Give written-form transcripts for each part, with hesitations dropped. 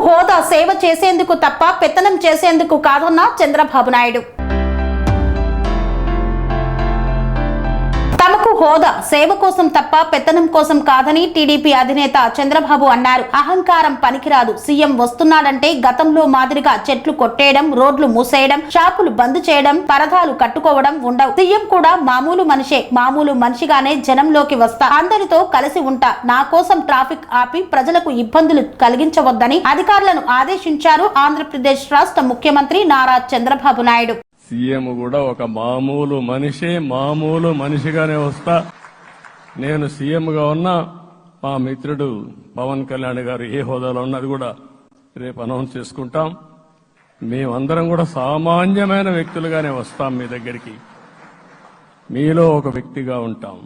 హోదా సేవ చేసేందుకు తప్ప పెత్తనం చేసేందుకు కాదన్న చంద్రబాబు నాయుడు. తమకు హోదా సేవ కోసం తప్ప పెత్తనం కోసం కాదని టీడీపీ అధినేత చంద్రబాబు అన్నారు. అహంకారం పనికిరాదు. సీఎం వస్తున్నాడంటే గతంలో మాదిరిగా చెట్లు కొట్టేయడం, రోడ్లు మూసేయడం, షాపులు బంద్ చేయడం, పరదాలు కట్టుకోవడం ఉండవు. సీఎం కూడా మామూలు మనిషే. మామూలు మనిషిగానే జనంలోకి వస్తా, అందరితో కలిసి ఉంటా. నా కోసం ట్రాఫిక్ ఆపి ప్రజలకు ఇబ్బందులు కలిగించవద్దని అధికారులను ఆదేశించారు ఆంధ్రప్రదేశ్ రాష్ట్ర ముఖ్యమంత్రి నారా చంద్రబాబు నాయుడు. సీఎం కూడా ఒక మామూలు మనిషిగానే వస్తా. నేను సీఎంగా ఉన్నా, మా మిత్రుడు పవన్ కళ్యాణ్ గారు ఏ హోదాలో ఉన్నది కూడా రేపు అనౌన్స్ చేసుకుంటాం. మేమందరం కూడా సామాన్యమైన వ్యక్తులుగానే వస్తాం. మీ దగ్గరికి మీలో ఒక వ్యక్తిగా ఉంటాం.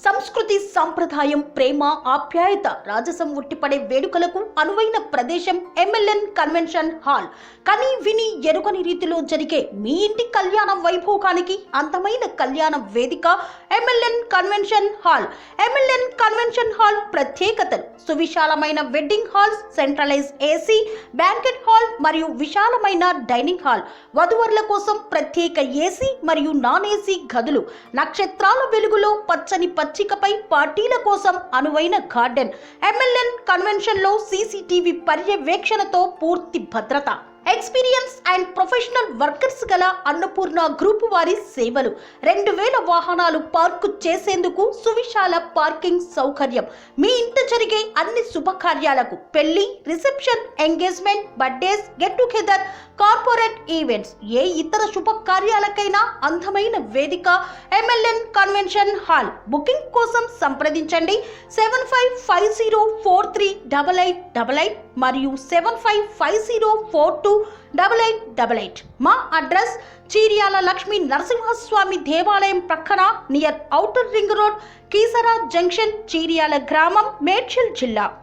సంస్కృతి, సంప్రదాయం, ప్రేమ, ఆప్యాయత, రాజసం ఉట్టిపడే వేడుకలకు అనువైన ప్రదేశం ఎంఎల్ఎన్ కన్వెన్షన్ హాల్. కని విని ఎరుగని రీతిలో జరిగే మీ ఇంటి కళ్యాణ వైభోగానికి అందమైన కళ్యాణ వేదిక MLN convention hall. MLN convention hall ప్రత్యేకతలు: సువిశాలమైన wedding halls, centralise AC banquet hall మరియు విశాలమైన డైనింగ్ హాల్. వధువరుల కోసం ప్రత్యేక ఏసీ మరియు నాన్ ఏసీ గదులు. నక్షత్రాల వెలుగులో పచ్చని పచ్చికపై పార్టీల కోసం అనువైన గార్డెన్. ఎంఎల్ఎన్ కన్వెన్షన్ లో సీసీటీవీ పర్యవేక్షణతో పూర్తి భద్రత. ఎక్స్పీరియన్స్ అండ్ ప్రొఫెషనల్ వర్కర్స్ గల అన్నపూర్ణ గ్రూప్ వారి సేవలు. 2000 వాహనాలు పార్కు చేసేందుకు సువిశాల పార్కింగ్ సౌకర్యం. మీ ఇంట జరిగే అన్ని శుభకార్యాలకు, పెళ్లి, reception, engagement, birthdays, get together, corporate events, ఏ ఇతర శుభకార్యాలకైనా అందమైన వేదిక ఎంఎల్ఎన్ కన్వెన్షన్ హాల్. బుకింగ్ కోసం సంప్రదించండి 7550438888 మరియు 7550428888. మా అడ్రస్ చీర్యాల లక్ష్మీ నరసింహస్వామి దేవాలయం ప్రక్కన, near outer ring road, Keesara junction, Cheeryal గ్రామం, మేడ్చల్ జిల్లా.